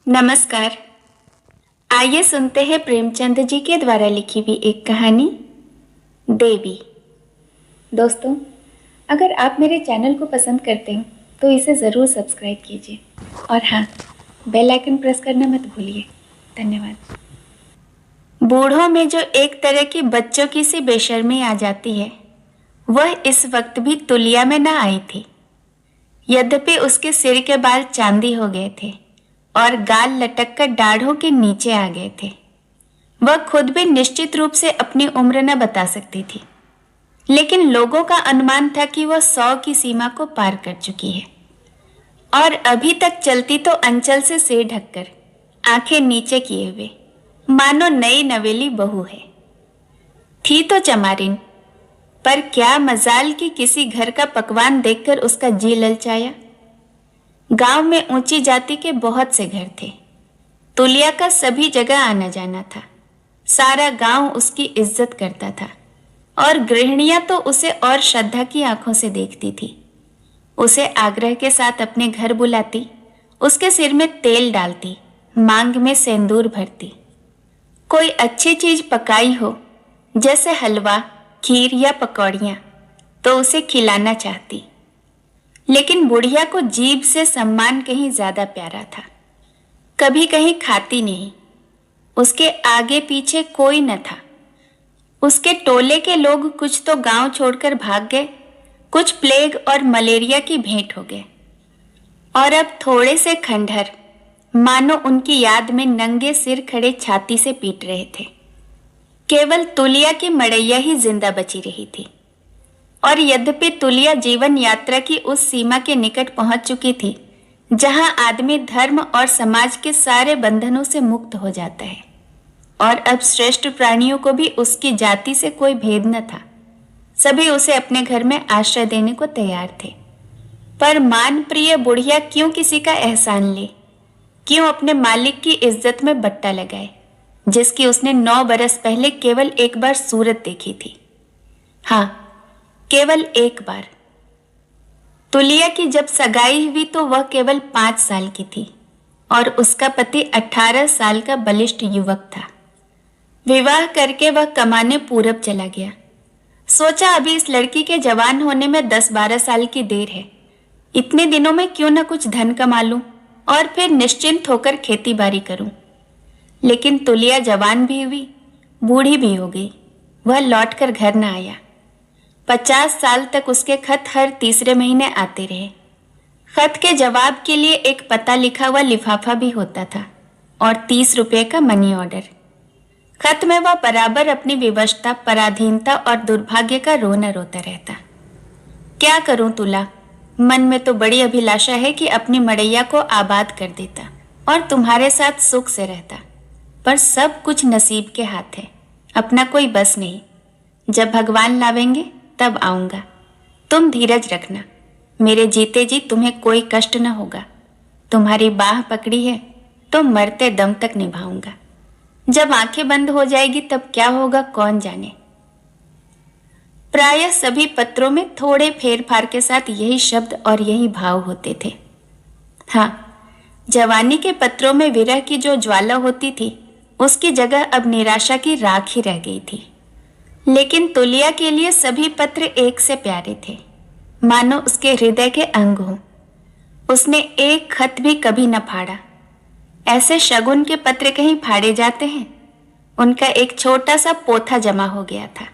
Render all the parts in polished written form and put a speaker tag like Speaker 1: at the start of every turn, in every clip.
Speaker 1: नमस्कार। आइए सुनते हैं प्रेमचंद जी के द्वारा लिखी हुई एक कहानी, देवी। दोस्तों, अगर आप मेरे चैनल को पसंद करते हैं तो इसे ज़रूर सब्सक्राइब कीजिए और हाँ, बेल आइकन प्रेस करना मत भूलिए। धन्यवाद। बूढ़ों में जो एक तरह की बच्चों की सी बेशर्मी आ जाती है, वह इस वक्त भी तुलिया में न आई थी। यद्यपि उसके सिर के बाल चांदी हो गए थे और गाल लटक कर दाढ़ों के नीचे आ गए थे। वह खुद भी निश्चित रूप से अपनी उम्र न बता सकती थी, लेकिन लोगों का अनुमान था कि वह 100 की सीमा को पार कर चुकी है और अभी तक चलती तो अंचल से सिर ढककर, आंखें नीचे किए हुए, मानो नई नवेली बहू है। थी तो चमारिन, पर क्या मजाल कि किसी घर का पकवान देखकर उसका जी ललचाया। गांव में ऊंची जाति के बहुत से घर थे। तुलिया का सभी जगह आना जाना था। सारा गांव उसकी इज्जत करता था और गृहिणियां तो उसे और श्रद्धा की आंखों से देखती थी। उसे आग्रह के साथ अपने घर बुलाती, उसके सिर में तेल डालती, मांग में सिंदूर भरती। कोई अच्छी चीज पकाई हो, जैसे हलवा, खीर या पकौड़ियां, तो उसे खिलाना चाहती। लेकिन बुढ़िया को जीभ से सम्मान कहीं ज्यादा प्यारा था। कभी कहीं खाती नहीं, उसके आगे पीछे कोई न था। उसके टोले के लोग कुछ तो गांव छोड़कर भाग गए, कुछ प्लेग और मलेरिया की भेंट हो गए, और अब थोड़े से खंडहर मानो उनकी याद में नंगे सिर खड़े छाती से पीट रहे थे। केवल तुलिया की मड़ैया ही जिंदा बची रही थी, और यद्यपि तुलिया जीवन यात्रा की उस सीमा के निकट पहुंच चुकी थी जहां आदमी धर्म और समाज के सारे बंधनों से मुक्त हो जाता है, और अब श्रेष्ठ प्राणियों को भी उसकी जाति से कोई भेद न था। सभी उसे अपने घर में आश्रय देने को तैयार थे। पर मान प्रिय बुढ़िया क्यों किसी का एहसान ले, क्यों अपने मालिक की इज्जत में बट्टा लगाए, जिसकी उसने 9 बरस पहले केवल एक बार सूरत देखी थी। हाँ, केवल एक बार। तुलिया की जब सगाई हुई तो वह केवल 5 साल की थी और उसका पति 18 साल का बलिष्ठ युवक था। विवाह करके वह कमाने पूरब चला गया। सोचा अभी इस लड़की के जवान होने में 10-12 साल की देर है। इतने दिनों में क्यों न कुछ धन कमा लूं और फिर निश्चिंत होकर खेती बाड़ी करूं। लेकिन तुलिया जवान भी हुई, बूढ़ी भी हो गई। वह लौटकर घर न आया। 50 साल तक उसके खत हर तीसरे महीने आते रहे। खत के जवाब के लिए एक पता लिखा हुआ लिफाफा भी होता था और 30 रुपये का मनी ऑर्डर। खत में वह बराबर अपनी विवशता, पराधीनता और दुर्भाग्य का रोना रोता रहता। क्या करूं तुला, मन में तो बड़ी अभिलाषा है कि अपनी मड़ैया को आबाद कर देता और तुम्हारे साथ सुख से रहता, पर सब कुछ नसीब के हाथ है, अपना कोई बस नहीं। जब भगवान लावेंगे तब आऊंगा। तुम धीरज रखना, मेरे जीते जी तुम्हें कोई कष्ट न होगा। तुम्हारी बाह पकड़ी है तो मरते दम तक निभाऊंगा। जब आंखें बंद हो जाएगी तब क्या होगा कौन जाने। प्रायः सभी पत्रों में थोड़े फेरफार के साथ यही शब्द और यही भाव होते थे। हाँ, जवानी के पत्रों में विरह की जो ज्वाला होती थी, उसकी जगह अब निराशा की राख ही रह गई थी। लेकिन तुलिया के लिए सभी पत्र एक से प्यारे थे, मानो उसके हृदय के अंग हों। उसने एक खत भी कभी न फाड़ा। ऐसे शगुन के पत्र कहीं फाड़े जाते हैं? उनका एक छोटा सा पोथा जमा हो गया था।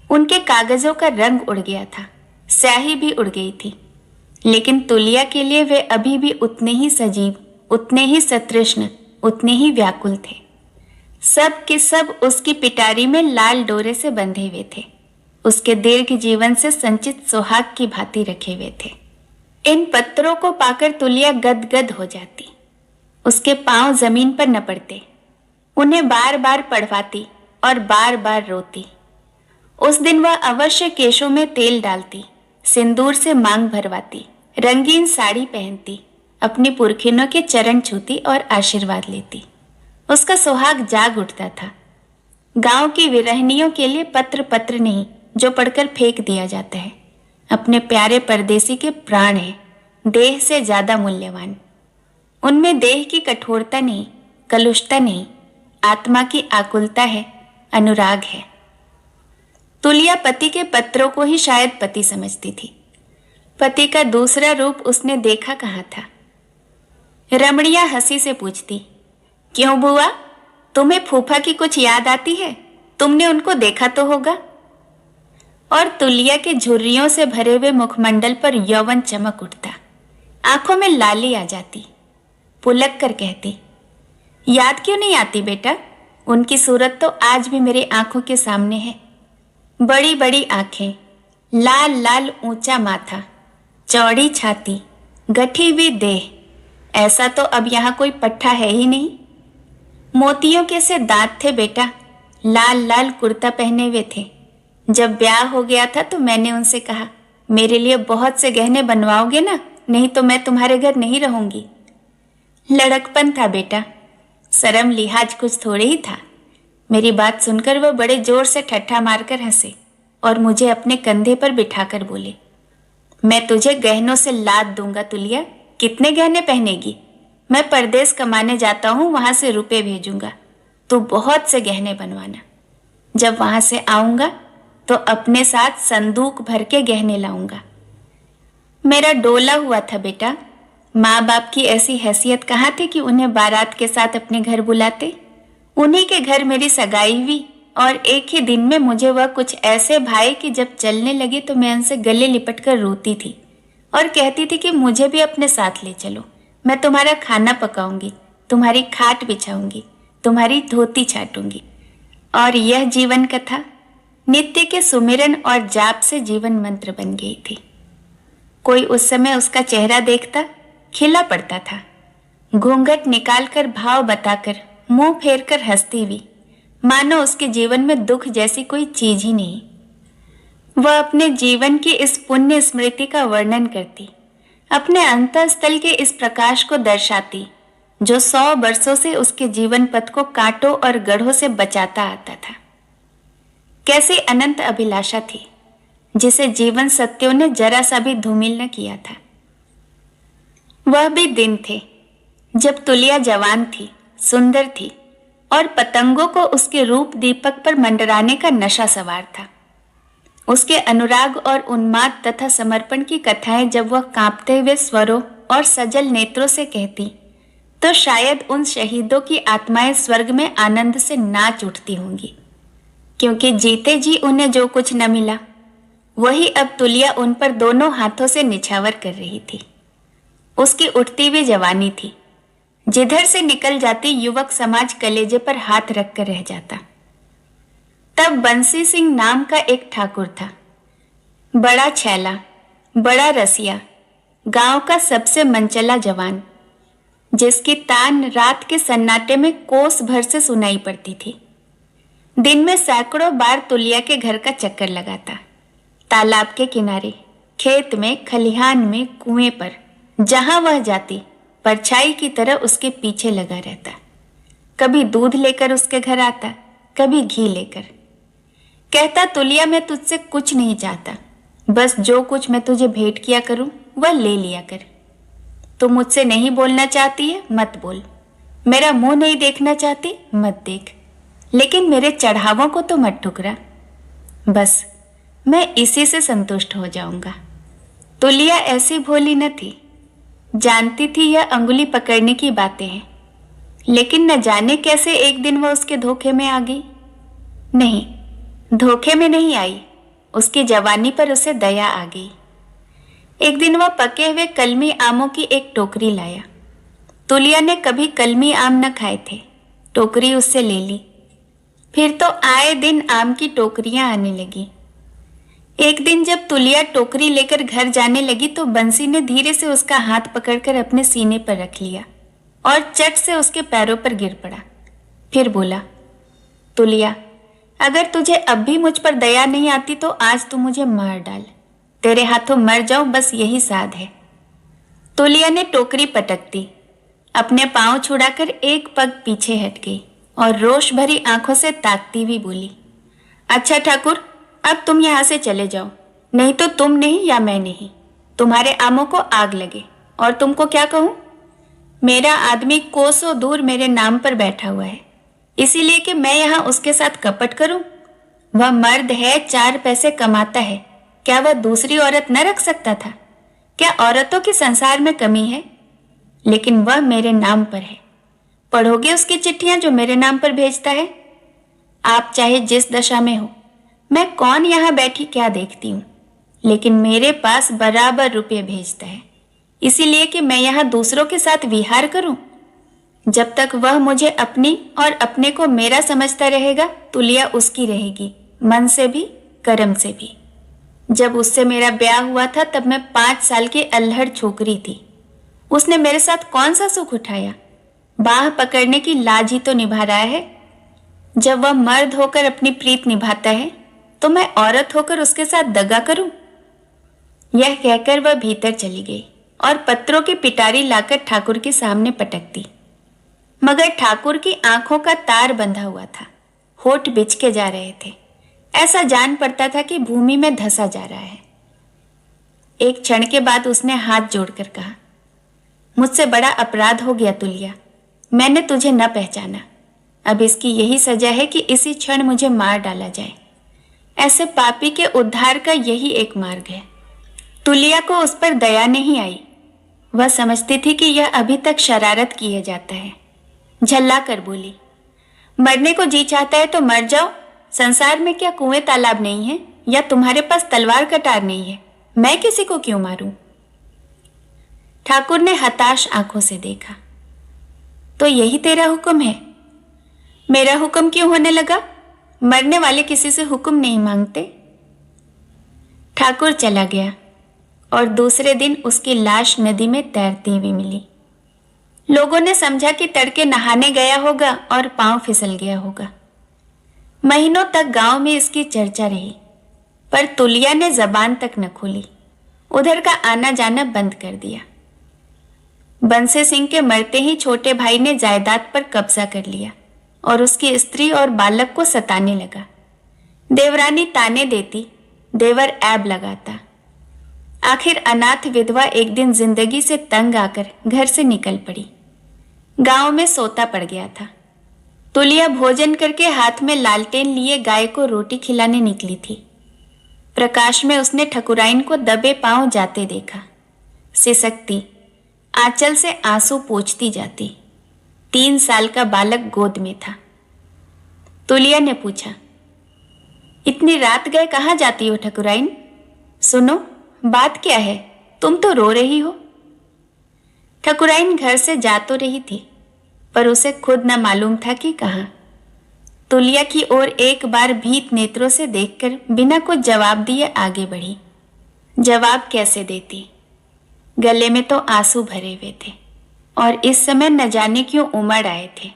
Speaker 1: उनके कागजों का रंग उड़ गया था, स्याही भी उड़ गई थी। लेकिन तुलिया के लिए वे अभी भी उतने ही सजीव, उतने ही सतृष्ण, उतने ही व्याकुल थे। सब के सब उसकी पिटारी में लाल डोरे से बंधे हुए थे, उसके दीर्घ जीवन से संचित सुहाग की भांति रखे हुए थे। इन पत्रों को पाकर तुलिया गदगद हो जाती। उसके पांव जमीन पर न पड़ते। उन्हें बार बार पढ़वाती और बार बार रोती। उस दिन वह अवश्य केशों में तेल डालती, सिंदूर से मांग भरवाती, रंगीन साड़ी पहनती, अपनी पुरखिनों के चरण छूती और आशीर्वाद लेती। उसका सुहाग जाग उठता था। गांव की विरहनियों के लिए पत्र पत्र नहीं जो पढ़कर फेंक दिया जाता है। अपने प्यारे परदेसी के प्राण है, देह से ज्यादा मूल्यवान। उनमें देह की कठोरता नहीं, कलुषता नहीं, आत्मा की आकुलता है, अनुराग है। तुलिया पति के पत्रों को ही शायद पति समझती थी। पति का दूसरा रूप उसने देखा कहाँ था। रमणिया हंसी से पूछती, क्यों बुआ, तुम्हें फूफा की कुछ याद आती है? तुमने उनको देखा तो होगा। और तुलिया के झुर्रियों से भरे हुए मुखमंडल पर यौवन चमक उठता, आंखों में लाली आ जाती। पुलक कर कहती, याद क्यों नहीं आती बेटा? उनकी सूरत तो आज भी मेरी आंखों के सामने है। बड़ी बड़ी आंखें, लाल लाल ऊंचा माथा, चौड़ी छाती, गठी हुई देह। ऐसा तो अब यहाँ कोई पट्ठा है ही नहीं। मोतियों के से दांत थे बेटा, लाल लाल कुर्ता पहने हुए थे। जब ब्याह हो गया था तो मैंने उनसे कहा, मेरे लिए बहुत से गहने बनवाओगे ना, नहीं तो मैं तुम्हारे घर नहीं रहूंगी। लड़कपन था बेटा, शर्म लिहाज कुछ थोड़े ही था। मेरी बात सुनकर वह बड़े जोर से ठट्ठा मारकर हंसे और मुझे अपने कंधे पर बिठाकर बोले, मैं तुझे गहनों से लाद दूंगा तुलिया, कितने गहने पहनेगी? मैं परदेश कमाने जाता हूँ, वहां से रुपए भेजूंगा, तू बहुत से गहने बनवाना। जब वहां से आऊंगा तो अपने साथ संदूक भर के गहने लाऊंगा। मेरा डोला हुआ था बेटा। माँ बाप की ऐसी हैसियत कहाँ थी कि उन्हें बारात के साथ अपने घर बुलाते। उन्हीं के घर मेरी सगाई हुई और एक ही दिन में मुझे वह कुछ ऐसे भाई कि जब चलने लगी तो मैं उनसे गले लिपट कर रोती थी और कहती थी कि मुझे भी अपने साथ ले चलो, मैं तुम्हारा खाना पकाऊंगी, तुम्हारी खाट बिछाऊंगी, तुम्हारी धोती छाटूंगी। और यह जीवन कथा नित्य के सुमिरन और जाप से जीवन मंत्र बन गई थी। कोई उस समय उसका चेहरा देखता, खिला पड़ता था। घूंघट निकालकर भाव बताकर मुंह फेर कर हंसती हुई, मानो उसके जीवन में दुख जैसी कोई चीज ही नहीं। वह अपने जीवन की इस पुण्य स्मृति का वर्णन करती, अपने अंतःस्थल के इस प्रकाश को दर्शाती जो 100 वर्षों से उसके जीवन पथ को कांटों और गढ़ों से बचाता आता था। कैसी अनंत अभिलाषा थी जिसे जीवन सत्यों ने जरा सा भी धूमिल न किया था। वह भी दिन थे जब तुलिया जवान थी, सुंदर थी और पतंगों को उसके रूप दीपक पर मंडराने का नशा सवार था। उसके अनुराग और उन्माद तथा समर्पण की कथाएं जब वह कांपते हुए स्वरों और सजल नेत्रों से कहती तो शायद उन शहीदों की आत्माएं स्वर्ग में आनंद से नाच उठती होंगी, क्योंकि जीते जी उन्हें जो कुछ न मिला वही अब तुलिया उन पर दोनों हाथों से निछावर कर रही थी। उसकी उठती हुई जवानी थी, जिधर से निकल जाती युवक समाज कलेजे पर हाथ रखकर रह जाता। तब बंसी सिंह नाम का एक ठाकुर था, बड़ा छैला, बड़ा रसिया, गांव का सबसे मनचला जवान, जिसकी तान रात के सन्नाटे में कोस भर से सुनाई पड़ती थी। दिन में सैकड़ों बार तुलिया के घर का चक्कर लगाता, तालाब के किनारे, खेत में, खलिहान में, कुएं पर, जहां वह जाती परछाई की तरह उसके पीछे लगा रहता। कभी दूध लेकर उसके घर आता, कभी घी लेकर। कहता, तुलिया मैं तुझसे कुछ नहीं चाहता, बस जो कुछ मैं तुझे भेंट किया करूं वह ले लिया कर। तू मुझसे नहीं बोलना चाहती है, मत बोल। मेरा मुंह नहीं देखना चाहती, मत देख, लेकिन मेरे चढ़ावों को तो मत ठुकरा। बस मैं इसी से संतुष्ट हो जाऊंगा। तुलिया ऐसी भोली न थी, जानती थी यह अंगुली पकड़ने की बातें हैं, लेकिन न जाने कैसे एक दिन वह उसके धोखे में आ गई। नहीं, धोखे में नहीं आई, उसकी जवानी पर उसे दया आ गई। एक दिन वह पके हुए कलमी आमों की एक टोकरी लाया। तुलिया ने कभी कलमी आम न खाए थे, टोकरी उससे ले ली। फिर तो आए दिन आम की टोकरियां आने लगी। एक दिन जब तुलिया टोकरी लेकर घर जाने लगी तो बंसी ने धीरे से उसका हाथ पकड़कर अपने सीने पर रख लिया और चट से उसके पैरों पर गिर पड़ा। फिर बोला, तुलिया, अगर तुझे अब भी मुझ पर दया नहीं आती तो आज तू मुझे मार डाल, तेरे हाथों मर जाऊं, बस यही साध है। तुलिया ने टोकरी पटक दी, अपने पांव छुड़ाकर एक पग पीछे हट गई और रोष भरी आंखों से ताकती हुई बोली, अच्छा ठाकुर, अब तुम यहां से चले जाओ, नहीं तो तुम नहीं या मैं नहीं, तुम्हारे आमों को आग लगे। और तुमको क्या कहूं? मेरा आदमी कोसों दूर मेरे नाम पर बैठा हुआ है, इसीलिए कि मैं यहाँ उसके साथ कपट करूं? वह मर्द है, 4 पैसे कमाता है, क्या वह दूसरी औरत न रख सकता था? क्या औरतों की संसार में कमी है? लेकिन वह मेरे नाम पर है। पढ़ोगे उसकी चिट्ठियां जो मेरे नाम पर भेजता है? आप चाहे जिस दशा में हो, मैं कौन यहाँ बैठी क्या देखती हूँ, लेकिन मेरे पास बराबर रुपये भेजता है, इसीलिए कि मैं यहाँ दूसरों के साथ विहार करूं। जब तक वह मुझे अपनी और अपने को मेरा समझता रहेगा, तुलिया उसकी रहेगी, मन से भी कर्म से भी। जब उससे मेरा ब्याह हुआ था तब मैं 5 साल की अल्हड़ छोकरी थी। उसने मेरे साथ कौन सा सुख उठाया? बाह पकड़ने की लाज ही तो निभा रहा है। जब वह मर्द होकर अपनी प्रीत निभाता है तो मैं औरत होकर उसके साथ दगा करूं? यह कहकर वह भीतर चली गई और पत्रों की पिटारी लाकर ठाकुर के सामने पटक दी। मगर ठाकुर की आंखों का तार बंधा हुआ था, होठ बिचके जा रहे थे, ऐसा जान पड़ता था कि भूमि में धंसा जा रहा है। एक क्षण के बाद उसने हाथ जोड़कर कहा, मुझसे बड़ा अपराध हो गया तुलिया, मैंने तुझे न पहचाना। अब इसकी यही सजा है कि इसी क्षण मुझे मार डाला जाए। ऐसे पापी के उद्धार का यही एक मार्ग है। तुलिया को उस पर दया नहीं आई। वह समझती थी कि यह अभी तक शरारत किए जाता है। झल्ला कर बोली, मरने को जी चाहता है तो मर जाओ। संसार में क्या कुएं तालाब नहीं है, या तुम्हारे पास तलवार कटार नहीं है? मैं किसी को क्यों मारूं? ठाकुर ने हताश आंखों से देखा। तो यही तेरा हुक्म है? मेरा हुक्म क्यों होने लगा? मरने वाले किसी से हुक्म नहीं मांगते। ठाकुर चला गया और दूसरे दिन उसकी लाश नदी में तैरती हुई मिली। लोगों ने समझा कि तड़के नहाने गया होगा और पांव फिसल गया होगा। महीनों तक गांव में इसकी चर्चा रही, पर तुलिया ने जबान तक न खोली, उधर का आना जाना बंद कर दिया। बंसे सिंह के मरते ही छोटे भाई ने जायदाद पर कब्जा कर लिया और उसकी स्त्री और बालक को सताने लगा। देवरानी ताने देती, देवर ऐब लगाता। आखिर अनाथ विधवा एक दिन जिंदगी से तंग आकर घर से निकल पड़ी। गांव में सोता पड़ गया था। तुलिया भोजन करके हाथ में लालटेन लिए गाय को रोटी खिलाने निकली थी। प्रकाश में उसने ठकुराइन को दबे पांव जाते देखा। सिसकती, आंचल से आंसू पोंछती जाती। 3 साल का बालक गोद में था। तुलिया ने पूछा, इतनी रात गए कहाँ जाती हो ठकुराइन? सुनो, बात क्या है? तुम तो रो रही हो। ठकुराइन घर से जा तो रही थी, पर उसे खुद न मालूम था कि कहाँ। तुलिया की ओर एक बार भीत नेत्रों से देखकर बिना कुछ जवाब दिए आगे बढ़ी। जवाब कैसे देती? गले में तो आंसू भरे हुए थे और इस समय न जाने क्यों उमड़ आए थे।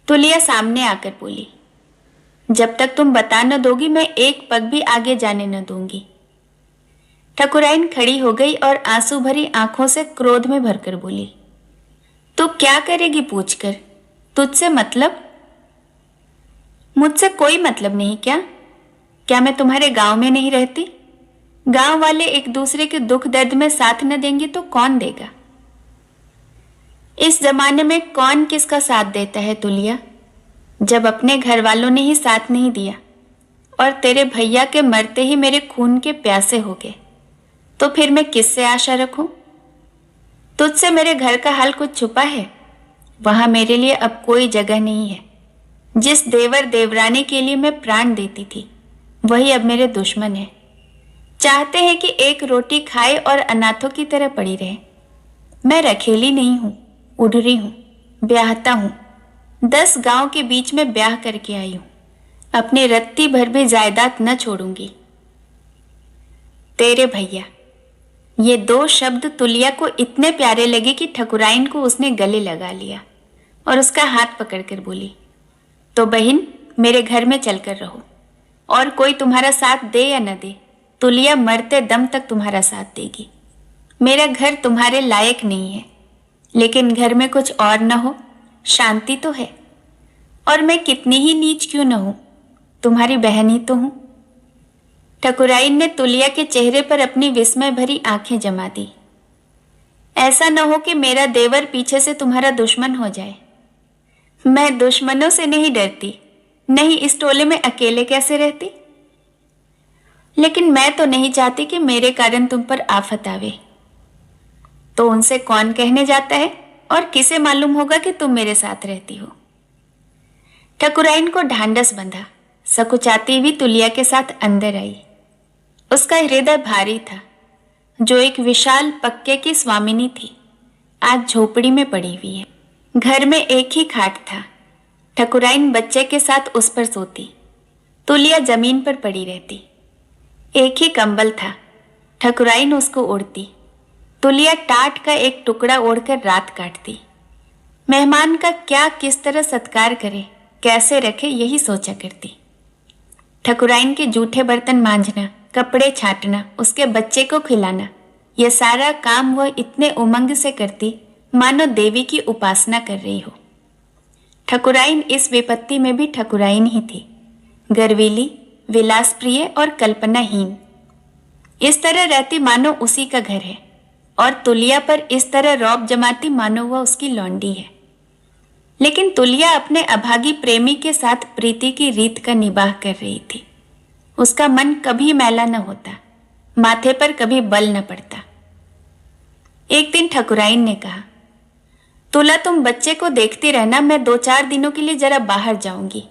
Speaker 1: तुलिया सामने आकर बोली, जब तक तुम बता न दोगी मैं एक पग भी आगे जाने न दूंगी। ठकुराइन खड़ी हो गई और आंसू भरी आंखों से क्रोध में भरकर बोली, तू क्या करेगी पूछकर? तुझसे मतलब? मुझसे कोई मतलब नहीं क्या? क्या मैं तुम्हारे गांव में नहीं रहती? गांव वाले एक दूसरे के दुख दर्द में साथ न देंगे तो कौन देगा? इस जमाने में कौन किसका साथ देता है तुलिया? जब अपने घर वालों ने ही साथ नहीं दिया और तेरे भैया के मरते ही मेरे खून के प्यासे हो गए, तो फिर मैं किससे आशा रखूं? तुझसे मेरे घर का हाल कुछ छुपा है? वहां मेरे लिए अब कोई जगह नहीं है। जिस देवर देवरानी के लिए मैं प्राण देती थी, वही अब मेरे दुश्मन है। चाहते हैं कि एक रोटी खाए और अनाथों की तरह पड़ी रहे। मैं रखेली नहीं हूं, उडरी हूं, ब्याहता हूं। 10 गांव के बीच में ब्याह करके आई हूं। अपनी रत्ती भर भी जायदाद न छोड़ूंगी। तेरे भैया, ये 2 शब्द तुलिया को इतने प्यारे लगे कि ठकुराइन को उसने गले लगा लिया और उसका हाथ पकड़कर बोली, तो बहन मेरे घर में चलकर रहो, और कोई तुम्हारा साथ दे या न दे, तुलिया मरते दम तक तुम्हारा साथ देगी। मेरा घर तुम्हारे लायक नहीं है, लेकिन घर में कुछ और न हो, शांति तो है। और मैं कितनी ही नीच क्यों न हूं, तुम्हारी बहन ही तो हूं। ठकुराइन ने तुलिया के चेहरे पर अपनी विस्मय भरी आंखें जमा दी। ऐसा न हो कि मेरा देवर पीछे से तुम्हारा दुश्मन हो जाए। मैं दुश्मनों से नहीं डरती, नहीं इस टोले में अकेले कैसे रहती। लेकिन मैं तो नहीं चाहती कि मेरे कारण तुम पर आफत आवे। तो उनसे कौन कहने जाता है और किसे मालूम होगा कि तुम मेरे साथ रहती हो। ठकुराइन को ढांढस बंधा, सकुचाती हुई तुलिया के साथ अंदर आई। उसका हृदय भारी था। जो एक विशाल पक्के की स्वामिनी थी, आज झोपड़ी में पड़ी हुई है। घर में एक ही खाट था। ठकुराइन बच्चे के साथ उस पर सोती, तुलिया जमीन पर पड़ी रहती। एक ही कंबल था। ठकुराइन उसको ओढ़ती, तुलिया टाट का एक टुकड़ा ओढ़कर रात काटती। मेहमान का क्या किस तरह सत्कार करे, कैसे रखे, यही सोचा करती। ठकुराइन के जूठे बर्तन मांजना, कपड़े छाटना, उसके बच्चे को खिलाना, यह सारा काम वह इतने उमंग से करती मानो देवी की उपासना कर रही हो। ठकुराइन इस विपत्ति में भी ठकुराइन ही थी, गर्वीली, विलासप्रिय और कल्पनाहीन। इस तरह रहती मानो उसी का घर है, और तुलिया पर इस तरह रौब जमाती मानो वह उसकी लौंडी है। लेकिन तुलिया अपने अभागी प्रेमी के साथ प्रीति की रीत का निबाह कर रही थी। उसका मन कभी मैला न होता, माथे पर कभी बल न पड़ता। एक दिन ठकुराइन ने कहा, तुला तुम बच्चे को देखती रहना, मैं 2-4 दिनों के लिए जरा बाहर जाऊंगी।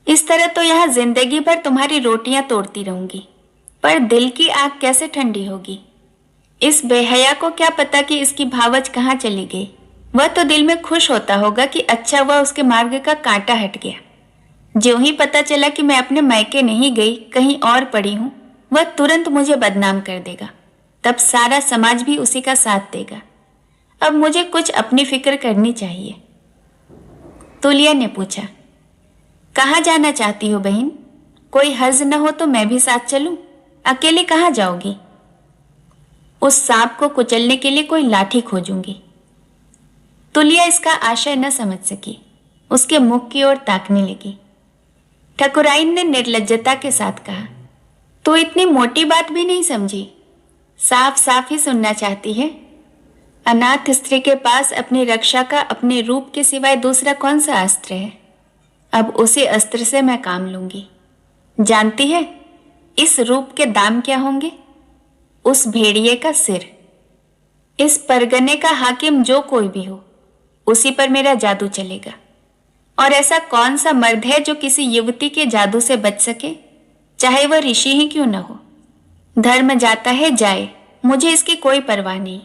Speaker 1: इस तरह तो यहां जिंदगी भर तुम्हारी रोटियां तोड़ती रहूंगी, पर दिल की आग कैसे ठंडी होगी। इस बेहया को क्या पता कि इसकी भावज कहाँ चली गई। वह तो दिल में खुश होता होगा कि अच्छा वह उसके मार्ग का कांटा हट गया। ज्यों ही पता चला कि मैं अपने मायके नहीं गई, कहीं और पड़ी हूं, वह तुरंत मुझे बदनाम कर देगा। तब सारा समाज भी उसी का साथ देगा। अब मुझे कुछ अपनी फिक्र करनी चाहिए। तुलिया ने पूछा, कहाँ जाना चाहती हो बहन? कोई हर्ज न हो तो मैं भी साथ चलूं? अकेले कहाँ जाओगी? उस सांप को कुचलने के लिए कोई लाठी खोजूंगी। तुलिया इसका आशय न समझ सकी, उसके मुख की ओर ताकने लगी। ठकुराइन ने निर्लज्जता के साथ कहा, तू इतनी मोटी बात भी नहीं समझी, साफ साफ ही सुनना चाहती है। अनाथ स्त्री के पास अपनी रक्षा का अपने रूप के सिवाय दूसरा कौन सा अस्त्र है? अब उसी अस्त्र से मैं काम लूंगी। जानती है इस रूप के दाम क्या होंगे? उस भेड़िए का सिर। इस परगने का हाकिम जो कोई भी हो, उसी पर मेरा जादू चलेगा। और ऐसा कौन सा मर्द है जो किसी युवती के जादू से बच सके, चाहे वह ऋषि ही क्यों न हो। धर्म जाता है जाए, मुझे इसकी कोई परवाह नहीं।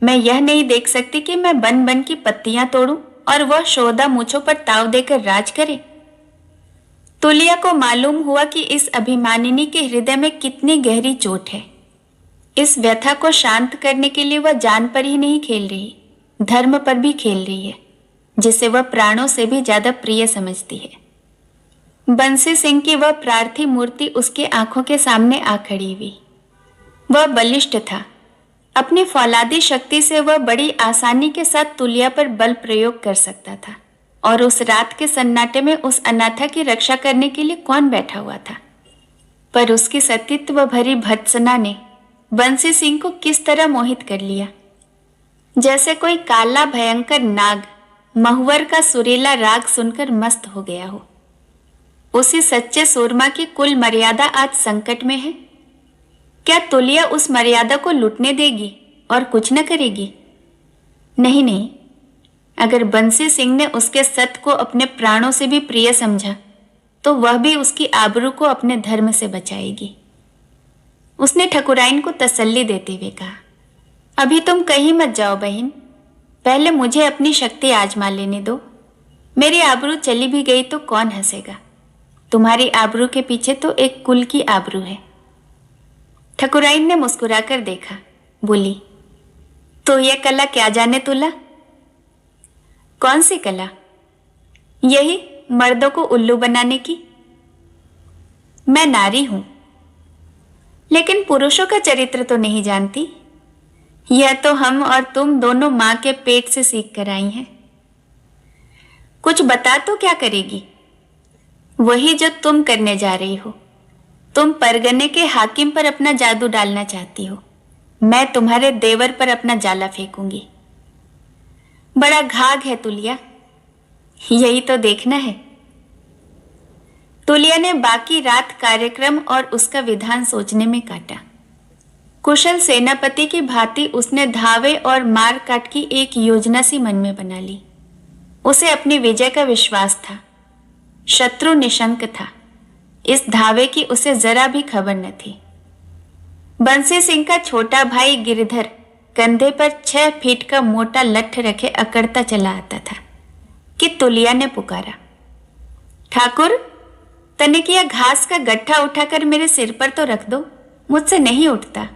Speaker 1: मैं यह नहीं देख सकती कि मैं बन बन की पत्तियां तोड़ूं और वह शोधा मूछों पर ताव देकर राज करे। तुलिया को मालूम हुआ कि इस अभिमानिनी के हृदय में कितनी गहरी चोट है। इस व्यथा को शांत करने के लिए वह जान पर ही नहीं खेल रही, धर्म पर भी खेल रही है, जिसे वह प्राणों से भी ज्यादा प्रिय समझती है। बंसी सिंह की वह प्रार्थी मूर्ति उसकी आंखों के सामने आ खड़ी हुई। वह बलिष्ठ था। अपनी फौलादी शक्ति से वह बड़ी आसानी के साथ तुलिया पर बल प्रयोग कर सकता था, और उस रात के सन्नाटे में उस अनाथा की रक्षा करने के लिए कौन बैठा हुआ था। पर उसकी सतीत्व भरी भत्सना ने बंसी सिंह को किस तरह मोहित कर लिया, जैसे कोई काला भयंकर नाग महुवर का सुरीला राग सुनकर मस्त हो गया हो। उसी सच्चे सूरमा की कुल मर्यादा आज संकट में है। क्या तुलिया उस मर्यादा को लूटने देगी और कुछ न करेगी? नहीं नहीं, अगर बंसी सिंह ने उसके सत को अपने प्राणों से भी प्रिय समझा, तो वह भी उसकी आबरू को अपने धर्म से बचाएगी। उसने ठकुराइन को तसल्ली देते हुए कहा, अभी तुम कहीं मत जाओ बहन, पहले मुझे अपनी शक्ति आजमा लेने दो। मेरी आबरू चली भी गई तो कौन हंसेगा? तुम्हारी आबरू के पीछे तो एक कुल की आबरू है। ठकुराइन ने मुस्कुराकर देखा, बोली, तो यह कला क्या जाने तुला? कौन सी कला? यही मर्दों को उल्लू बनाने की। मैं नारी हूं, लेकिन पुरुषों का चरित्र तो नहीं जानती। यह तो हम और तुम दोनों मां के पेट से सीख कर आई हैं। कुछ बता तो क्या करेगी? वही जो तुम करने जा रही हो। तुम परगने के हाकिम पर अपना जादू डालना चाहती हो। मैं तुम्हारे देवर पर अपना जाला फेंकूंगी। बड़ा घाघ है तुलिया, यही तो देखना है। तुलिया ने बाकी रात कार्यक्रम और उसका विधान सोचने में काटा। कुशल सेनापति की भांति उसने धावे और मार काट की एक योजना सी मन में बना ली। उसे अपनी विजय का विश्वास था। शत्रु निशंक था। इस धावे की उसे जरा भी खबर न थी। बंसी सिंह का छोटा भाई गिरधर कंधे पर 6 फीट का मोटा लठ रखे अकड़ता चला आता था कि तुलिया ने पुकारा, ठाकुर, तनिक यह घास का गट्ठा उठाकर मेरे सिर पर तो रख दो, मुझसे नहीं उठता।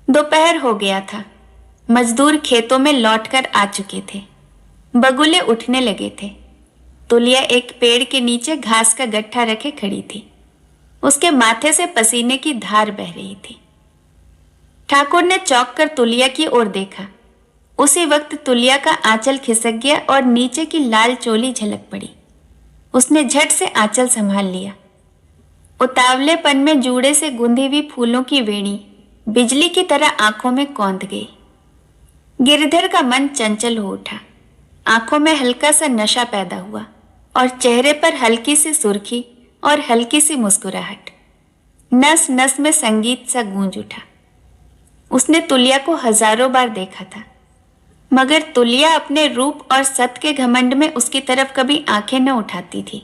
Speaker 1: दोपहर हो गया था। मजदूर खेतों में लौटकर आ चुके थे। बगुले उठने लगे थे। तुलिया एक पेड़ के नीचे घास का गट्ठा रखे खड़ी थी। उसके माथे से पसीने की धार बह रही थी। ठाकुर ने चौंक कर तुलिया की ओर देखा। उसी वक्त तुलिया का आंचल खिसक गया और नीचे की लाल चोली झलक पड़ी। उसने झट से आंचल संभाल लिया। उतावलेपन में जूड़े से गुंधी हुई फूलों की वेणी बिजली की तरह आंखों में कौंध गई। गिरधर का मन चंचल हो उठा। आंखों में हल्का सा नशा पैदा हुआ और चेहरे पर हल्की सी सुर्खी और हल्की सी मुस्कुराहट। नस नस में संगीत सा गूंज उठा। उसने तुलिया को हजारों बार देखा था, मगर तुलिया अपने रूप और सत के घमंड में उसकी तरफ कभी आंखें न उठाती थी।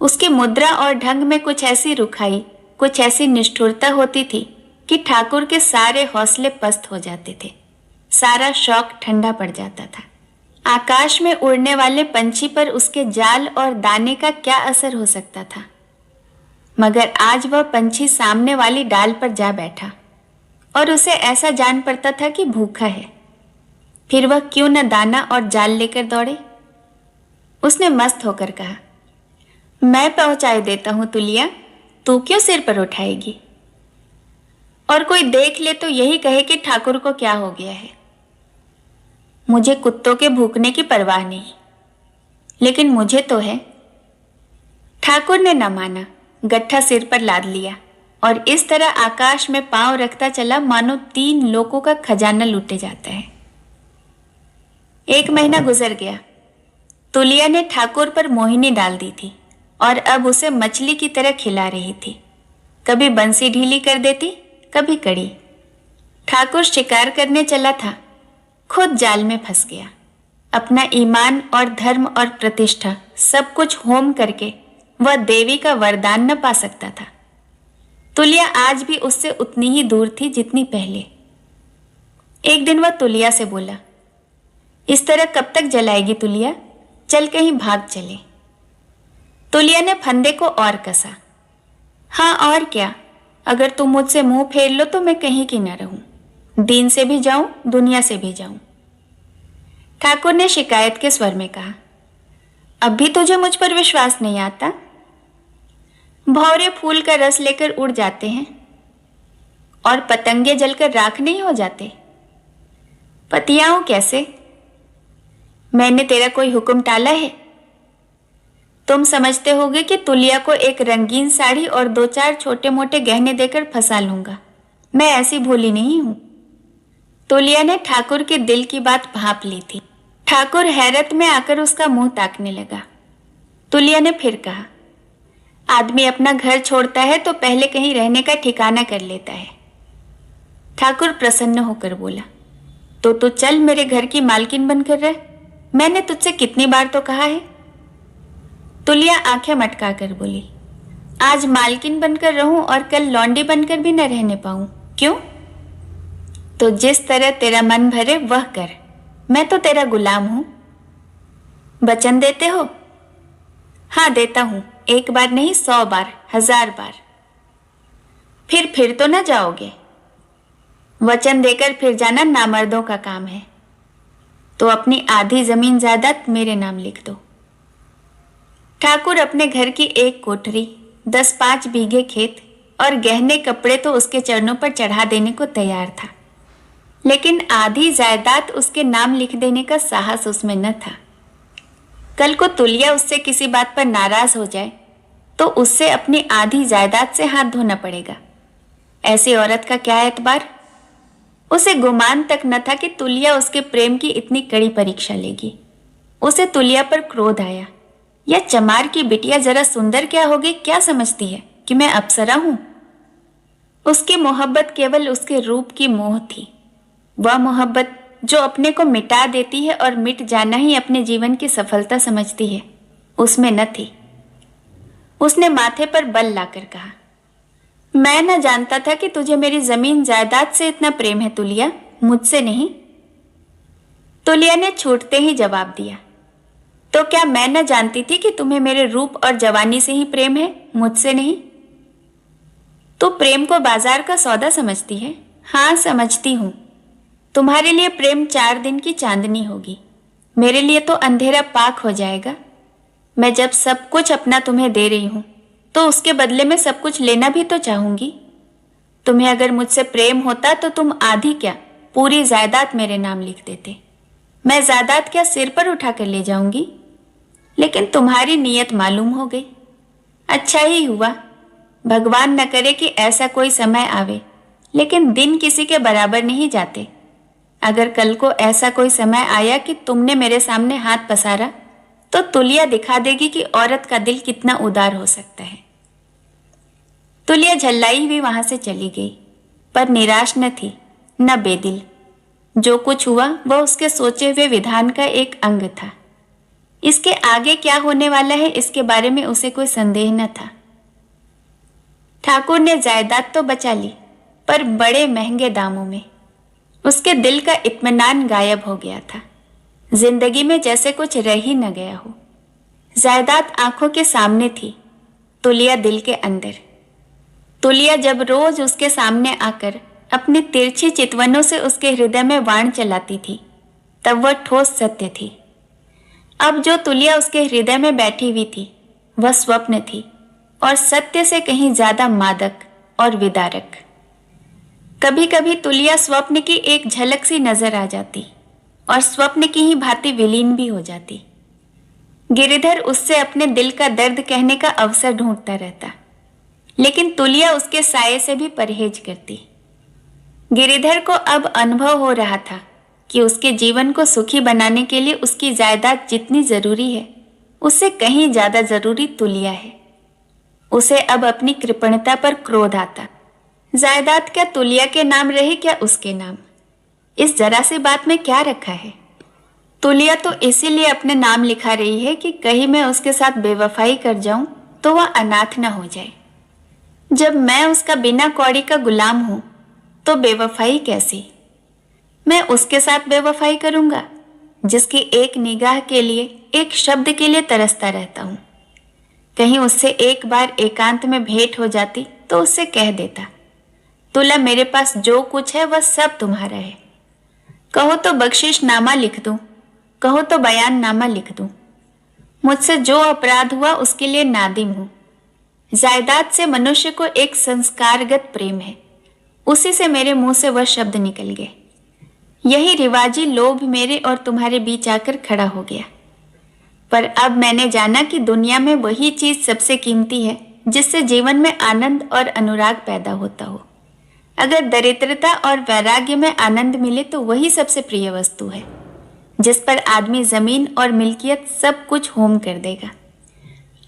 Speaker 1: उसकी मुद्रा और ढंग में कुछ ऐसी रुखाई, कुछ ऐसी निष्ठुरता होती थी कि ठाकुर के सारे हौसले पस्त हो जाते थे। सारा शौक ठंडा पड़ जाता था। आकाश में उड़ने वाले पंछी पर उसके जाल और दाने का क्या असर हो सकता था, मगर आज वह पंछी सामने वाली डाल पर जा बैठा और उसे ऐसा जान पड़ता था कि भूखा है। फिर वह क्यों न दाना और जाल लेकर दौड़े। उसने मस्त होकर कहा, मैं पहुंचाए देता हूं तुलिया, तू क्यों सिर पर उठाएगी। और कोई देख ले तो यही कहे कि ठाकुर को क्या हो गया है। मुझे कुत्तों के भूखने की परवाह नहीं, लेकिन मुझे तो है। ठाकुर ने न माना, गट्ठा सिर पर लाद लिया और इस तरह आकाश में पांव रखता चला मानो 3 लोगों का खजाना लूटे जाता है। 1 महीना गुजर गया। तुलिया ने ठाकुर पर मोहिनी डाल दी थी और अब उसे मछली की तरह खिला रही थी। कभी बंसी ढीली कर देती, कभी कड़ी। ठाकुर शिकार करने चला था, खुद जाल में फंस गया। अपना ईमान और धर्म और प्रतिष्ठा सब कुछ होम करके वह देवी का वरदान न पा सकता था। तुलिया आज भी उससे उतनी ही दूर थी जितनी पहले। एक दिन वह तुलिया से बोला, इस तरह कब तक जलाएगी तुलिया, चल कहीं भाग चले। तुलिया ने फंदे को और कसा। हाँ और क्या, अगर तुम मुझसे मुंह फेर लो तो मैं कहीं की न रहूं, दीन से भी जाऊं, दुनिया से भी जाऊं। ठाकुर ने शिकायत के स्वर में कहा, अब भी तुझे मुझ पर विश्वास नहीं आता। भौरे फूल का रस लेकर उड़ जाते हैं और पतंगे जलकर राख नहीं हो जाते। पतियाओं कैसे? मैंने तेरा कोई हुक्म टाला है? तुम समझते होगे कि तुलिया को एक रंगीन साड़ी और 2-4 छोटे मोटे गहने देकर फंसा लूंगा। मैं ऐसी भोली नहीं हूं। तुलिया ने ठाकुर के दिल की बात भांप ली थी। ठाकुर हैरत में आकर उसका मुंह ताकने लगा। तुलिया ने फिर कहा, आदमी अपना घर छोड़ता है तो पहले कहीं रहने का ठिकाना कर लेता है। ठाकुर प्रसन्न होकर बोला, तो तू चल मेरे घर की मालकिन बनकर रह। मैंने तुझसे कितनी बार तो कहा है। तुलिया आंखें मटका कर बोली, आज मालकिन बनकर रहूं और कल लौंडी बनकर भी न रहने पाऊं, क्यों? तो जिस तरह तेरा मन भरे वह कर, मैं तो तेरा गुलाम हूं। वचन देते हो? हाँ देता हूं, 1 बार नहीं 100 बार, 1000 बार। फिर तो न जाओगे? वचन देकर फिर जाना नामर्दों का काम है। तो अपनी आधी जमीन जायदाद मेरे नाम लिख दो। ठाकुर अपने घर की 1 कोठरी, 10-5 बीघे खेत और गहने कपड़े तो उसके चरणों पर चढ़ा देने को तैयार था, लेकिन आधी जायदाद उसके नाम लिख देने का साहस उसमें न था। कल को तुलिया उससे किसी बात पर नाराज हो जाए तो उससे अपनी आधी जायदाद से हाथ धोना पड़ेगा। ऐसी औरत का क्या एतबार? उसे गुमान तक न था कि तुलिया उसके प्रेम की इतनी कड़ी परीक्षा लेगी। उसे तुलिया पर क्रोध आया। यह चमार की बिटिया जरा सुंदर क्या होगी, क्या समझती है कि मैं अप्सरा हूं? उसकी मोहब्बत केवल उसके रूप की मोह थी। वह मोहब्बत जो अपने को मिटा देती है और मिट जाना ही अपने जीवन की सफलता समझती है, उसमें न थी। उसने माथे पर बल लाकर कहा, मैं न जानता था कि तुझे मेरी जमीन जायदाद से इतना प्रेम है तुलिया, मुझसे नहीं। तुलिया ने छूटते ही जवाब दिया, तो क्या मैं न जानती थी कि तुम्हें मेरे रूप और जवानी से ही प्रेम है, मुझसे नहीं? तू प्रेम को बाजार का सौदा समझती है? हाँ, समझती हूं। तुम्हारे लिए प्रेम 4 दिन की चांदनी होगी, मेरे लिए तो अंधेरा पाक हो जाएगा। मैं जब सब कुछ अपना तुम्हें दे रही हूं तो उसके बदले में सब कुछ लेना भी तो चाहूंगी। तुम्हें अगर मुझसे प्रेम होता तो तुम आधी क्या पूरी जायदाद मेरे नाम लिख देते। मैं जायदाद क्या सिर पर उठा कर ले जाऊंगी? लेकिन तुम्हारी नीयत मालूम हो गई। अच्छा ही हुआ। भगवान न करे कि ऐसा कोई समय आवे, लेकिन दिन किसी के बराबर नहीं जाते। अगर कल को ऐसा कोई समय आया कि तुमने मेरे सामने हाथ पसारा तो तुलिया दिखा देगी कि औरत का दिल कितना उदार हो सकता है। तुलिया झल्लाई हुई वहां से चली गई, पर निराश न थी न बेदिल। जो कुछ हुआ वह उसके सोचे हुए विधान का एक अंग था। इसके आगे क्या होने वाला है इसके बारे में उसे कोई संदेह न था। ठाकुर ने जायदाद तो बचा ली, पर बड़े महंगे दामों में। उसके दिल का इत्मीनान गायब हो गया था। जिंदगी में जैसे कुछ रह ही न गया हो। जायदाद आंखों के सामने थी, तुलिया दिल के अंदर। तुलिया जब रोज उसके सामने आकर अपनी तिरछी चितवनों से उसके हृदय में बाण चलाती थी, तब वह ठोस सत्य थी। अब जो तुलिया उसके हृदय में बैठी हुई थी वह स्वप्न थी, और सत्य से कहीं ज्यादा मादक और विदारक। कभी कभी तुलिया स्वप्न की एक झलक सी नजर आ जाती और स्वप्न की ही भांति विलीन भी हो जाती। गिरिधर उससे अपने दिल का दर्द कहने का अवसर ढूंढता रहता, लेकिन तुलिया उसके साये से भी परहेज करती। गिरिधर को अब अनुभव हो रहा था कि उसके जीवन को सुखी बनाने के लिए उसकी जायदाद जितनी जरूरी है, उससे कहीं ज्यादा जरूरी तुलिया है। उसे अब अपनी कृपणता पर क्रोध आता। जायदाद क्या तुलिया के नाम रहे, क्या उसके नाम? इस जरा सी बात में क्या रखा है? तुलिया तो इसीलिए अपने नाम लिखा रही है कि कहीं मैं उसके साथ बेवफाई कर जाऊं तो वह अनाथ न हो जाए। जब मैं उसका बिना कौड़ी का गुलाम हूं तो बेवफाई कैसी? मैं उसके साथ बेवफाई करूंगा जिसकी एक निगाह के लिए, एक शब्द के लिए तरसता रहता हूं। कहीं उससे एक बार एकांत में भेंट हो जाती तो उससे कह देता, तुला, मेरे पास जो कुछ है वह सब तुम्हारा है। कहो तो बख्शिशनामा लिख दूं, कहो तो बयाननामा लिख दूं। मुझसे जो अपराध हुआ उसके लिए नादिम हूं। जायदाद से मनुष्य को एक संस्कारगत प्रेम है, उसी से मेरे मुंह से वह शब्द निकल गए। यही रिवाजी लोभ मेरे और तुम्हारे बीच आकर खड़ा हो गया। पर अब मैंने जाना कि दुनिया में वही चीज सबसे कीमती है जिससे जीवन में आनंद और अनुराग पैदा होता हो। अगर दरिद्रता और वैराग्य में आनंद मिले तो वही सबसे प्रिय वस्तु है, जिस पर आदमी जमीन और मिल्कियत सब कुछ होम कर देगा।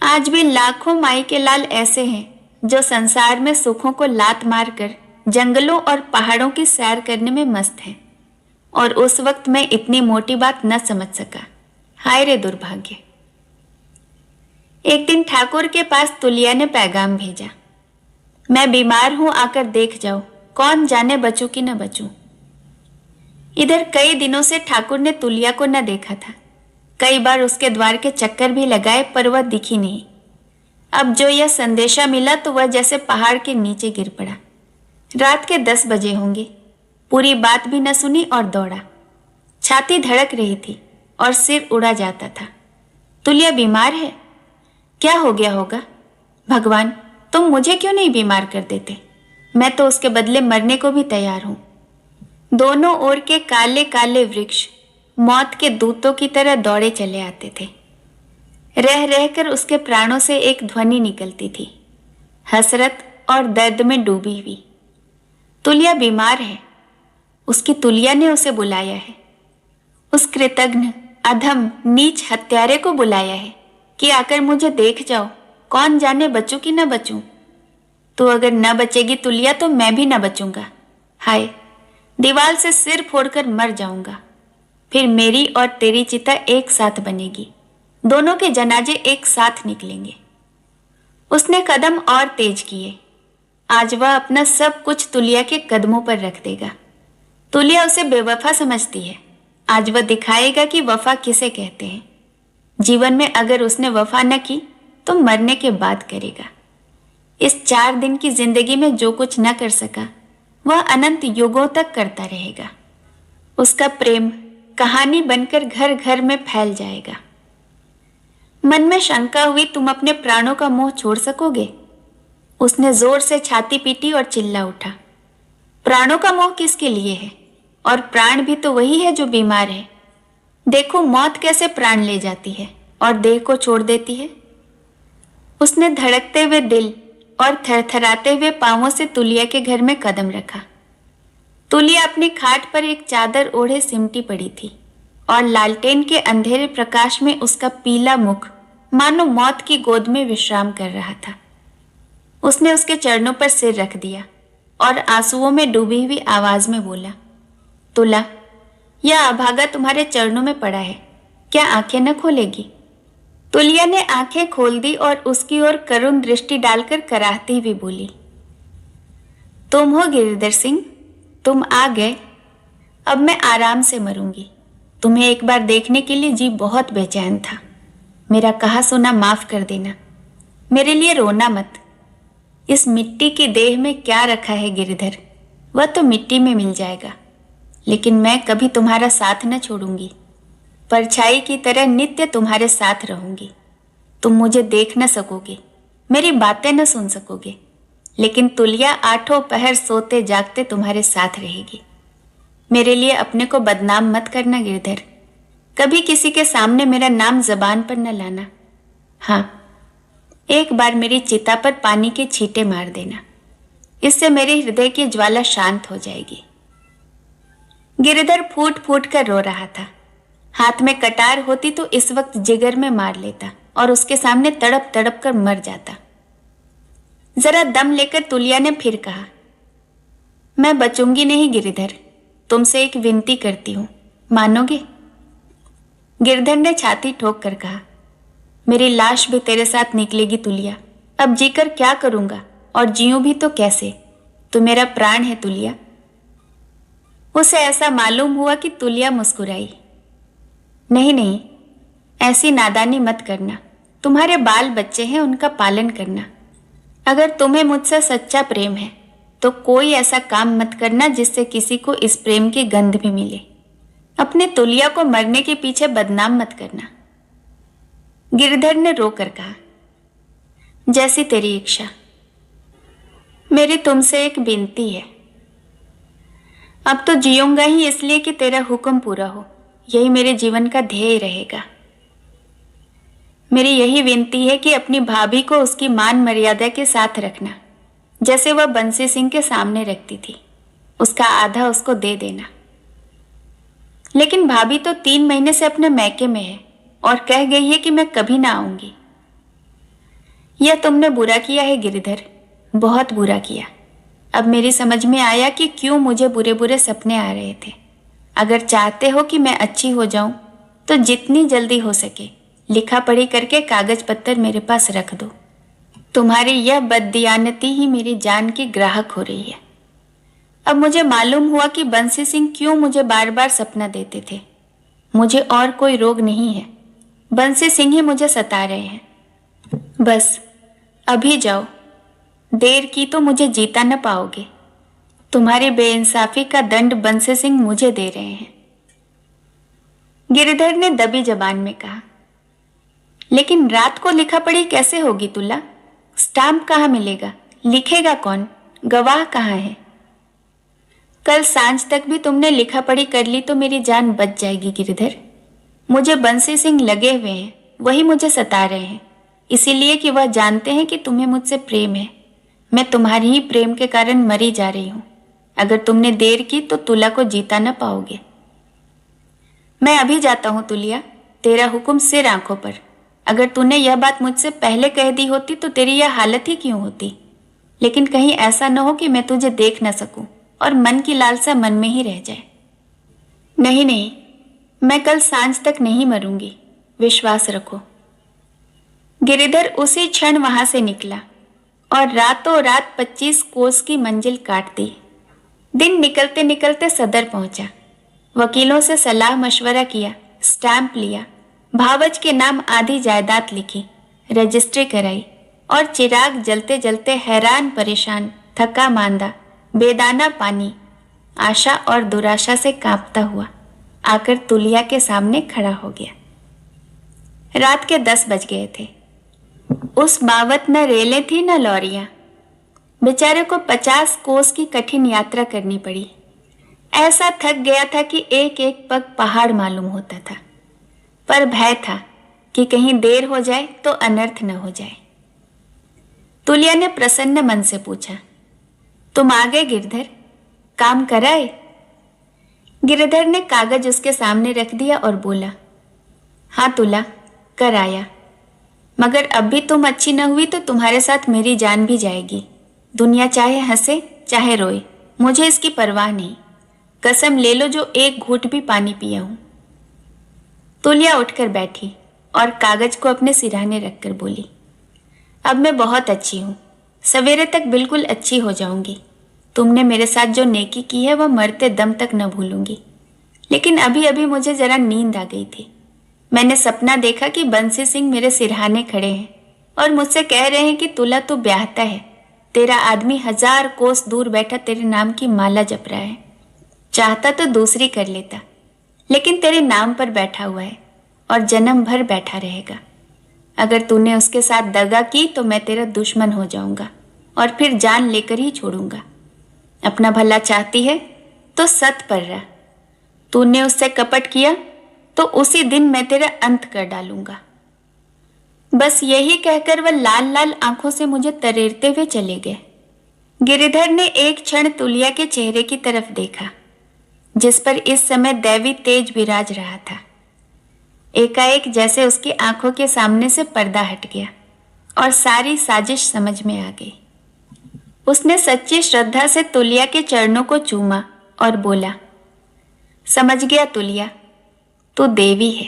Speaker 1: आज भी लाखों माई के लाल ऐसे हैं जो संसार में सुखों को लात मारकर जंगलों और पहाड़ों की सैर करने में मस्त हैं, और उस वक्त मैं इतनी मोटी बात न समझ सका। हाय रे दुर्भाग्य। एक दिन ठाकुर के पास तुलिया ने पैगाम भेजा, मैं बीमार हूं, आकर देख जाओ, कौन जाने बचूं कि न बचूं। इधर कई दिनों से ठाकुर ने तुलिया को न देखा था। कई बार उसके द्वार के चक्कर भी लगाए, पर वह दिखी नहीं। अब जो यह संदेशा मिला तो वह जैसे पहाड़ के नीचे गिर पड़ा। रात के 10 बजे होंगे। पूरी बात भी न सुनी और दौड़ा। छाती धड़क रही थी और सिर उड़ा जाता था। तुलिया बीमार है? क्या हो गया होगा? भगवान, तुम मुझे क्यों नहीं बीमार कर देते? मैं तो उसके बदले मरने को भी तैयार हूं। दोनों ओर के काले काले वृक्ष मौत के दूतों की तरह दौड़े चले आते थे। रह रहकर उसके प्राणों से एक ध्वनि निकलती थी, हसरत और दर्द में डूबी हुई। तुलिया बीमार है। उसकी तुलिया ने उसे बुलाया है। उस कृतघ्न, अधम, नीच हत्यारे को बुलाया है कि आकर मुझे देख जाओ, कौन जाने बचूं कि न बचूं। तो अगर न बचेगी तुलिया तो मैं भी न बचूंगा। हाय, दीवार से सिर फोड़कर मर जाऊंगा। फिर मेरी और तेरी चिता एक साथ बनेगी, दोनों के जनाजे एक साथ निकलेंगे। उसने कदम और तेज किए। आज वह अपना सब कुछ तुलिया के कदमों पर रख देगा। तुलिया उसे बेवफा समझती है। आज वह दिखाएगा कि वफा किसे कहते हैं। जीवन में अगर उसने वफा न की तो मरने के बाद करेगा। इस 4 दिन की जिंदगी में जो कुछ न कर सका वह अनंत युगों तक करता रहेगा। उसका प्रेम कहानी बनकर घर घर में फैल जाएगा। मन में शंका हुई, तुम अपने प्राणों का मोह छोड़ सकोगे? उसने जोर से छाती पीटी और चिल्ला उठा, प्राणों का मोह किसके लिए है? और प्राण भी तो वही है जो बीमार है। देखो मौत कैसे प्राण ले जाती है और देह को छोड़ देती है। उसने धड़कते हुए दिल और थरथराते हुए पांवों से तुलिया के घर में कदम रखा। तुलिया अपनी खाट पर एक चादर ओढ़े सिमटी पड़ी थी और लालटेन के अंधेरे प्रकाश में उसका पीला मुख मानो मौत की गोद में विश्राम कर रहा था। उसने उसके चरणों पर सिर रख दिया और आंसुओं में डूबी हुई आवाज में बोला, तुला, यह अभागा तुम्हारे चरणों में पड़ा है, क्या आंखें न खोलेगी? तुलिया ने आंखें खोल दी और उसकी ओर करुण दृष्टि डालकर कराहती हुई बोली, तुम हो गिरिधर सिंह, तुम आ गए। अब मैं आराम से मरूंगी। तुम्हें एक बार देखने के लिए जी बहुत बेचैन था। मेरा कहा सुना माफ कर देना। मेरे लिए रोना मत। इस मिट्टी की देह में क्या रखा है गिरिधर, वह तो मिट्टी में मिल जाएगा। लेकिन मैं कभी तुम्हारा साथ न छोड़ूंगी। परछाई की तरह नित्य तुम्हारे साथ रहूंगी। तुम मुझे देख न सकोगे, मेरी बातें न सुन सकोगे, लेकिन तुलिया 8 पहर सोते जागते तुम्हारे साथ रहेगी। मेरे लिए अपने को बदनाम मत करना गिरधर। कभी किसी के सामने मेरा नाम जबान पर न लाना। हाँ, एक बार मेरी चिता पर पानी के छींटे मार देना। इससे मेरे हृदय की ज्वाला शांत हो जाएगी। गिरधर फूट फूट कर रो रहा था। हाथ में कटार होती तो इस वक्त जिगर में मार लेता और उसके सामने तड़प तड़प कर मर जाता। जरा दम लेकर तुलिया ने फिर कहा, मैं बचूंगी नहीं गिरिधर, तुमसे एक विनती करती हूं, मानोगे? गिरधर ने छाती ठोक कर कहा, मेरी लाश भी तेरे साथ निकलेगी तुलिया। अब जीकर क्या करूंगा और जीऊं भी तो कैसे? तू मेरा प्राण है तुलिया। उसे ऐसा मालूम हुआ कि तुलिया मुस्कुराई। नहीं नहीं, ऐसी नादानी मत करना। तुम्हारे बाल बच्चे हैं, उनका पालन करना। अगर तुम्हें मुझसे सच्चा प्रेम है तो कोई ऐसा काम मत करना जिससे किसी को इस प्रेम की गंध भी मिले। अपने तुलिया को मरने के पीछे बदनाम मत करना। गिरधर ने रोकर कहा, जैसी तेरी इच्छा। मेरी तुमसे एक विनती है। अब तो जीऊंगा ही इसलिए कि तेरा हुक्म पूरा हो, यही मेरे जीवन का ध्येय रहेगा। मेरी यही विनती है कि अपनी भाभी को उसकी मान मर्यादा के साथ रखना, जैसे वह बंसी सिंह के सामने रखती थी। उसका आधा उसको दे देना। लेकिन भाभी तो 3 महीने से अपने मैके में है और कह गई है कि मैं कभी ना आऊंगी। यह तुमने बुरा किया है गिरिधर, बहुत बुरा किया। अब मेरी समझ में आया कि क्यों मुझे बुरे बुरे सपने आ रहे थे। अगर चाहते हो कि मैं अच्छी हो जाऊं तो जितनी जल्दी हो सके लिखा पढ़ी करके कागज पत्तर मेरे पास रख दो। तुम्हारी यह बददियानती ही मेरी जान की ग्राहक हो रही है। अब मुझे मालूम हुआ कि बंसी सिंह क्यों मुझे बार बार सपना देते थे। मुझे और कोई रोग नहीं है, बंसी सिंह ही मुझे सता रहे हैं। बस अभी जाओ, देर की तो मुझे जीता न पाओगे। तुम्हारी बेइंसाफी का दंड बंसी सिंह मुझे दे रहे हैं। गिरधर ने दबी जबान में कहा, लेकिन रात को लिखा पढ़ी कैसे होगी तुला? स्टाम्प कहाँ मिलेगा? लिखेगा कौन? गवाह कहाँ है? कल सांझ तक भी तुमने लिखा पढ़ी कर ली तो मेरी जान बच जाएगी गिरधर। मुझे बंसी सिंह लगे हुए हैं, वही मुझे सता रहे हैं, इसीलिए कि वह जानते हैं कि तुम्हें मुझसे प्रेम है। मैं तुम्हारी ही प्रेम के कारण मरी जा रही हूं। अगर तुमने देर की तो तुला को जीता न पाओगे। मैं अभी जाता हूँ तुलिया, तेरा हुक्म सिर आंखों पर। अगर तूने यह बात मुझसे पहले कह दी होती तो तेरी यह हालत ही क्यों होती। लेकिन कहीं ऐसा न हो कि मैं तुझे देख न सकूं और मन की लालसा मन में ही रह जाए। नहीं नहीं, मैं कल सांझ तक नहीं मरूंगी, विश्वास रखो। गिरिधर उसी क्षण वहां से निकला और रातों रात 25 कोस की मंजिल काट दी। दिन निकलते निकलते सदर पहुंचा। वकीलों से सलाह मशवरा किया, स्टैंप लिया, भावज के नाम आधी जायदाद लिखी, रजिस्ट्री कराई और चिराग जलते जलते हैरान परेशान, थका मांदा, बेदाना पानी, आशा और दुराशा से कांपता हुआ आकर तुलिया के सामने खड़ा हो गया। रात के 10 बज गए थे। उस बावत न रेलें थी न लॉरियां। बेचारे को 50 कोस की कठिन यात्रा करनी पड़ी। ऐसा थक गया था कि एक एक पग पहाड़ मालूम होता था, पर भय था कि कहीं देर हो जाए तो अनर्थ न हो जाए। तुलिया ने प्रसन्न मन से पूछा, तुम आ गए गिरधर, काम कराए? गिरधर ने कागज उसके सामने रख दिया और बोला, हाँ तुला, कर आया। मगर अब भी तुम अच्छी न हुई तो तुम्हारे साथ मेरी जान भी जाएगी। दुनिया चाहे हंसे चाहे रोए, मुझे इसकी परवाह नहीं। कसम ले लो जो एक घूंट भी पानी पिया हूं। तुलिया उठकर बैठी और कागज को अपने सिरहाने रखकर बोली, अब मैं बहुत अच्छी हूं, सवेरे तक बिल्कुल अच्छी हो जाऊंगी। तुमने मेरे साथ जो नेकी की है वह मरते दम तक न भूलूंगी। लेकिन अभी अभी मुझे जरा नींद आ गई थी। मैंने सपना देखा कि बंसी सिंह मेरे सिरहाने खड़े हैं और मुझसे कह रहे हैं कि तुला तू ब्याहता है, तेरा आदमी 1000 कोस दूर बैठा तेरे नाम की माला जप रहा है। चाहता तो दूसरी कर लेता, लेकिन तेरे नाम पर बैठा हुआ है और जन्म भर बैठा रहेगा। अगर तूने उसके साथ दगा की तो मैं तेरा दुश्मन हो जाऊंगा और फिर जान लेकर ही छोड़ूंगा। अपना भला चाहती है तो सत पर रह। तूने उससे कपट किया तो उसी दिन मैं तेरा अंत कर डालूंगा। बस यही कहकर वह लाल लाल आंखों से मुझे तरेरते हुए चले गए। गिरिधर ने एक क्षण तुलिया के चेहरे की तरफ देखा, जिस पर इस समय दैवी तेज विराज रहा था। एकाएक जैसे उसकी आंखों के सामने से पर्दा हट गया और सारी साजिश समझ में आ गई। उसने सच्ची श्रद्धा से तुलिया के चरणों को चूमा और बोला, समझ गया तुलिया, तू देवी है।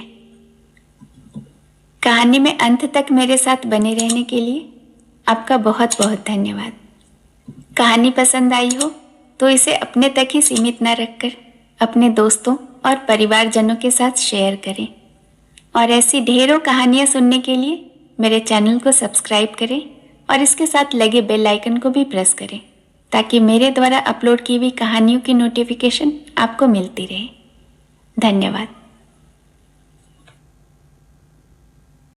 Speaker 1: कहानी में अंत तक मेरे साथ बने रहने के लिए आपका बहुत बहुत धन्यवाद। कहानी पसंद आई हो तो इसे अपने तक ही सीमित न रखकर अपने दोस्तों और परिवारजनों के साथ शेयर करें और ऐसी ढेरों कहानियां सुनने के लिए मेरे चैनल को सब्सक्राइब करें और इसके साथ लगे बेल आइकन को भी प्रेस करें ताकि मेरे द्वारा अपलोड की हुई कहानियों की नोटिफिकेशन आपको मिलती रहे। धन्यवाद।